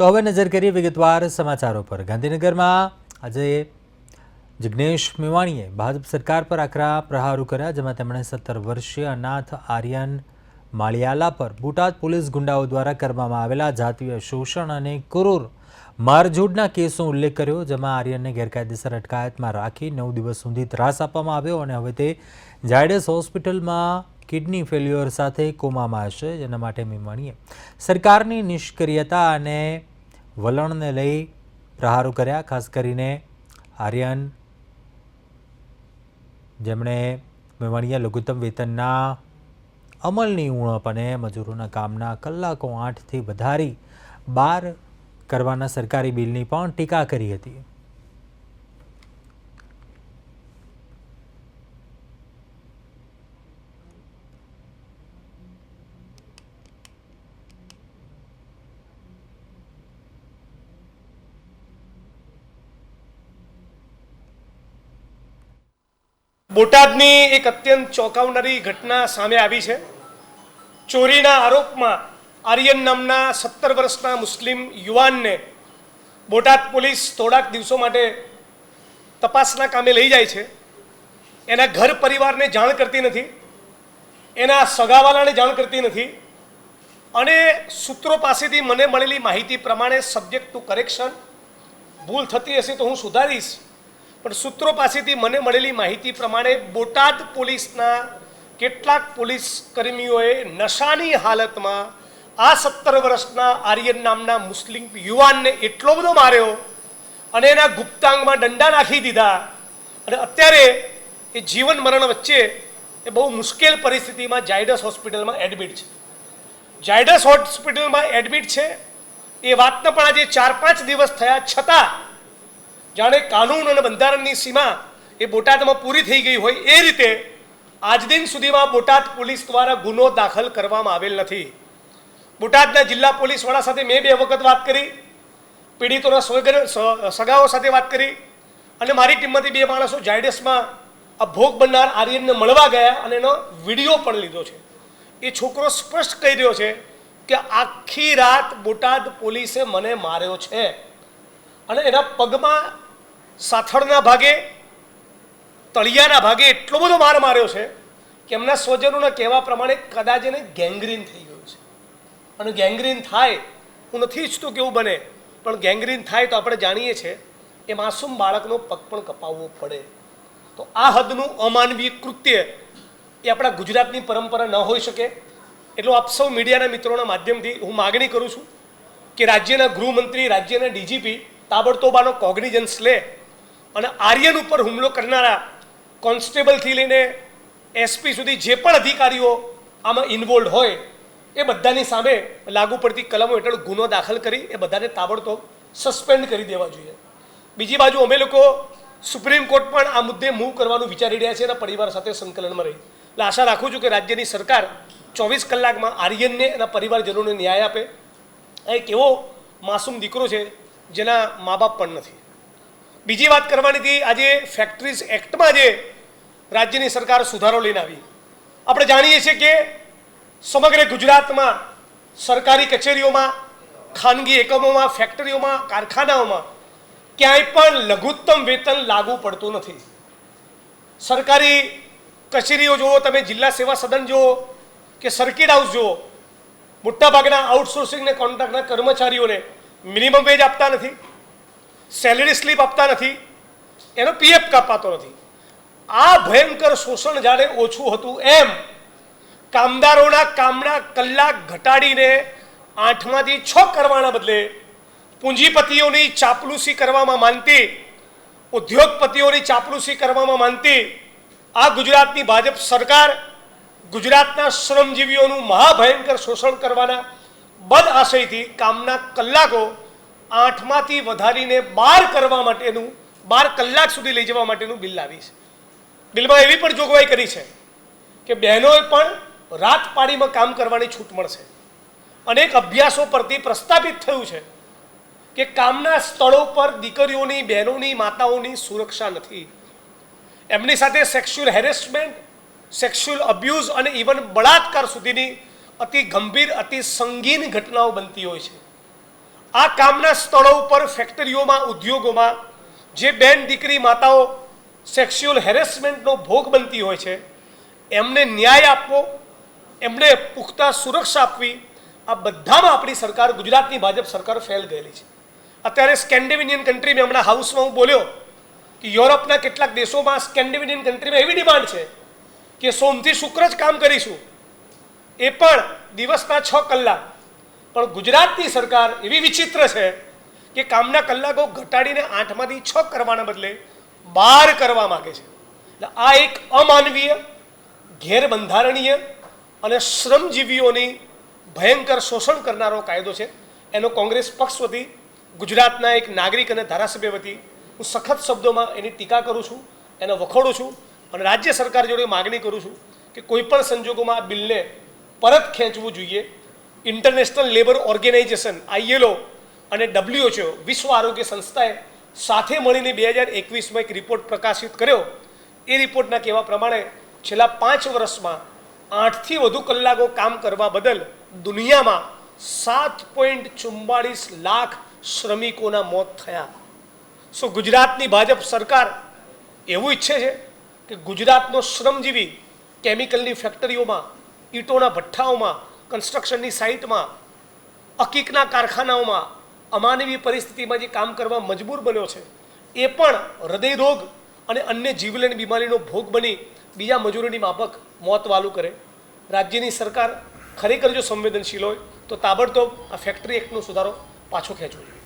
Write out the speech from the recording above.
તો હવે નજર કરીએ વિગતવાર સમાચારો પર। ગાંધીનગરમાં આજે જિગ્નેશ મેવાણીએ ભાજપ સરકાર પર આકરા પ્રહારો કર્યા, જેમાં તેમણે 17 વર્ષીય અનાથ આર્યન માળિયાલા પર બોટાદ પોલીસ ગુંડાઓ દ્વારા કરવામાં આવેલા જાતીય શોષણ અને ક્રૂર મારઝૂડના કેસનો ઉલ્લેખ કર્યો, જેમાં આર્યનને ગેરકાયદેસર અટકાયતમાં રાખી 9 દિવસ સુધી ત્રાસ આપવામાં આવ્યો અને હવે તે ઝાયડસ હોસ્પિટલમાં કિડની ફેલ્યોર સાથે કોમામાં હશે, જેના માટે મેવાણીએ સરકારની નિષ્ક્રિયતા અને વલણને લઈ પ્રહારો કર્યા। ખાસ કરીને આર્યન, જેમણે મેવાણીએ લઘુત્તમ વેતનના અમલની ઉણપ અને મજૂરોના કામના કલાકો 8થી વધારી 12 કરવાના સરકારી બિલની પણ ટીકા કરી હતી। બોટાદની એક અત્યંત ચોંકાવનારી ઘટના સામે આવી છે। ચોરીના આરોપમાં આર્યન નામના 17 વર્ષના મુસ્લિમ યુવાનને બોટાદ પોલીસ થોડાક દિવસો માટે તપાસના કામે લઈ જાય છે। એના ઘર પરિવારને જાણ કરતી નથી, એના સગાવાલાને જાણ કરતી નથી અને સૂત્રો પાસેથી મને મળેલી માહિતી પ્રમાણે સબ્જેક્ટ ટુ કરેક્શન, ભૂલ થતી હશે તો હું સુધારીશ, પણ સૂત્રો પાસેથી મને મળેલી માહિતી પ્રમાણે બોટાદ પોલીસના કેટલાક પોલીસ કર્મીઓએ નશાની હાલતમાં આ 17 વર્ષના આર્યન નામના મુસ્લિમ યુવાનને એટલો બધો માર્યો અને એના ગુપ્તાંગમાં દંડા નાખી દીધા અને અત્યારે એ જીવન મરણ વચ્ચે એ બહુ મુશ્કેલ પરિસ્થિતિમાં ઝાયડસ હોસ્પિટલમાં એડમિટ છે। ઝાયડસ હોસ્પિટલમાં એડમિટ છે એ વાતને પણ આજે 4-5 દિવસ થયા છતાં જાણે કાનૂન અને બંધારણની સીમા એ બોટાદમાં પૂરી થઈ ગઈ હોય એ રીતે આજ દિન સુધીમાં બોટાદ પોલીસ દ્વારા ગુનો દાખલ કરવામાં આવેલ નથી। બોટાદના જિલ્લા પોલીસ વડા સાથે મેં 2 વખત વાત કરી, પીડિતોના સગાઓ સાથે વાત કરી અને મારી ટીમમાંથી 2 માણસો ઝાયડસમાં આ ભોગ બનનાર આર્યનને મળવા ગયા અને એનો વિડીયો પણ લીધો છે। એ છોકરો સ્પષ્ટ કહી રહ્યો છે કે આખી રાત બોટાદ પોલીસે મને માર્યો છે અને એના પગમાં સાથળના ભાગે, તળિયાના ભાગે એટલો બધો માર માર્યો છે કે એમના સ્વજનોના કહેવા પ્રમાણે કદાચ એને ગેંગ્રીન થઈ ગયું છે અને ગેંગ્રીન થાય, હું નથી ઈચ્છતો કે એવું બને, પણ ગેંગ્રીન થાય તો આપણે જાણીએ છીએ એ માસૂમ બાળકનો પગ પણ કપાવવો પડે। તો આ હદનું અમાનવીય કૃત્ય એ આપણા ગુજરાતની પરંપરા ન હોઈ શકે। એટલું આપ સૌ મીડિયાના મિત્રોના માધ્યમથી હું માગણી કરું છું કે રાજ્યના ગૃહમંત્રી, રાજ્યના ડીજીપી તાબડતોબ આનો કોગ્નિઝન્સ લે અને આર્યન ઉપર હુમલો કરનારા કોન્સ્ટેબલથી લઈને એસપી સુધી જે પણ અધિકારીઓ આમાં ઇન્વોલ્વ હોય એ બધાની સામે લાગુ પડતી કલમો હેઠળ ગુનો દાખલ કરી એ બધાને તાબડતોબ સસ્પેન્ડ કરી દેવા જોઈએ। બીજી બાજુ અમે લોકો સુપ્રીમ કોર્ટ પણ આ મુદ્દે મૂવ કરવાનું વિચારી રહ્યા છે અને પરિવાર સાથે સંકલનમાં રહી, એટલે આશા રાખું છું કે રાજ્યની સરકાર 24 કલાકમાં આર્યનને એના પરિવારજનોને ન્યાય આપે। એક એવો માસૂમ દીકરો છે જેના મા બાપ પણ નથી। બીજી વાત કરવાની હતી, આજે ફેક્ટરીઝ એક્ટમાં જે રાજ્યની સરકાર સુધારો લઈને આવી, આપણે જાણીએ છીએ કે સમગ્ર ગુજરાતમાં સરકારી કચેરીઓમાં, ખાનગી એકમોમાં, ફેક્ટરીઓમાં, કારખાનાઓમાં ક્યાંય પણ લઘુત્તમ વેતન લાગુ પડતું નથી। સરકારી કચેરીઓ જુઓ તમે, જિલ્લા સેવા સદન જુઓ કે સર્કિટ હાઉસ જુઓ, મોટાભાગના આઉટસોર્સિંગ ને કોન્ટ્રાક્ટના કર્મચારીઓને મિનિમમ વેજ આપતા નથી, સેલરી સ્લીપ આપતા નથી, એનો પીએફ કાપાતો નથી। આ ભયંકર શોષણ જ્યારે ઓછું હતું એમ કામદારોના કામના કલાક ઘટાડીને 8માંથી 6 કરવાના બદલે પૂંજીપતિઓની ચાપલૂસી કરવામાં માનતી, ઉદ્યોગપતિઓની ચાપલૂસી કરવામાં માનતી આ ગુજરાતની ભાજપ સરકાર ગુજરાતના શ્રમજીવીઓનું મહાભયંકર શોષણ કરવાના બદ આશયથી કામના કલાકો 8માંથી વધારીને 12 કરવા માટેનું, 12 કલાક સુધી લઈ જવા માટેનું બિલ લાવી છે। બિલમાં એવી પણ જોગવાઈ કરી છે કે બહેનોએ પણ રાત પાળીમાં કામ કરવાની છૂટ મળશે। અનેક અભ્યાસો પરથી પ્રસ્થાપિત થયું છે કે કામના સ્થળો પર દીકરીઓની, બહેનોની, માતાઓની સુરક્ષા નથી। એમની સાથે સેક્સ્યુઅલ હેરેસમેન્ટ, સેક્સ્યુઅલ અબ્યુઝ અને ઇવન બળાત્કાર સુધીની અતિ ગંભીર, અતિ સંગીન ઘટનાઓ બનતી હોય છે। આ કામના સ્થળો ઉપર, ફેક્ટરીઓમાં, ઉદ્યોગોમાં જે બેન દીકરી માતાઓ સેક્સ્યુઅલ હેરેસમેન્ટનો ભોગ બનતી હોય છે, એમને ન્યાય આપવો, એમને પુખ્તા સુરક્ષા આપવી, આ બધામાં આપણી સરકાર, ગુજરાતની ભાજપ સરકાર ફેલ ગયેલી છે. અત્યારે સ્કેન્ડિનેવિયન કન્ટ્રીમાં, હમણાં હાઉસમાં હું બોલ્યો કે યુરોપના કેટલાક દેશોમાં, સ્કેન્ડિનેવિયન કન્ટ્રીમાં એવી ડિમાન્ડ છે કે સોમથી શુક્ર જ કામ કરીશું, એ પણ દિવસના 6 કલાક. પણ ગુજરાતની સરકાર એવી વિચિત્ર છે કે કામના કલાકો ઘટાડીને 8માંથી 6 કરવાના બદલે 12 કરવા માંગે છે. એટલે આ એક અમાનવીય, ગેરબંધારણીય અને શ્રમજીવીઓની ભયંકર શોષણ કરનારો કાયદો છે. એનો કોંગ્રેસ પક્ષ વતી, ગુજરાતના એક નાગરિક અને ધારાસભ્ય વતી હું સખત શબ્દોમાં એની ટીકા કરું છું, એને વખોડું છું અને રાજ્ય સરકાર જોડે માગણી કરું છું કે કોઈ પણ સંજોગોમાં આ બિલને પરત ખેંચવું જોઈએ. ઇન્ટરનેશનલ લેબર ઓર્ગેનાઇઝેશન ILO અને WHO, વિશ્વ આરોગ્ય સંસ્થાએ સાથે મળીને 2021માં એક રિપોર્ટ પ્રકાશિત કર્યો. એ રિપોર્ટના કહેવા પ્રમાણે છેલ્લા 5 વર્ષમાં 8થી વધુ કલાકો કામ કરવા બદલ દુનિયામાં 7.44 લાખ શ્રમિકોના મોત થયા. શું ગુજરાતની ભાજપ સરકાર એવું ઈચ્છે છે કે ગુજરાતનો શ્રમજીવી કેમિકલની ફેક્ટરીઓમાં, ઈંટોના ભઠ્ઠાઓમાં, કન્સ્ટ્રક્શનની સાઇટમાં, અકીકના કારખાનાઓમાં અમાનવી પરિસ્થિતિમાં જે કામ કરવા મજબૂર બન્યો છે, એ પણ હૃદયરોગ અને અન્ય જીવલેણ બીમારીનો ભોગ બની બીજા મજૂરોની માફક મોત વાલું કરે? રાજ્યની સરકાર ખરેખર જો સંવેદનશીલ હોય તો તાબડતોબ આ ફેક્ટરી એક્ટનો સુધારો પાછો ખેંચવો જોઈએ.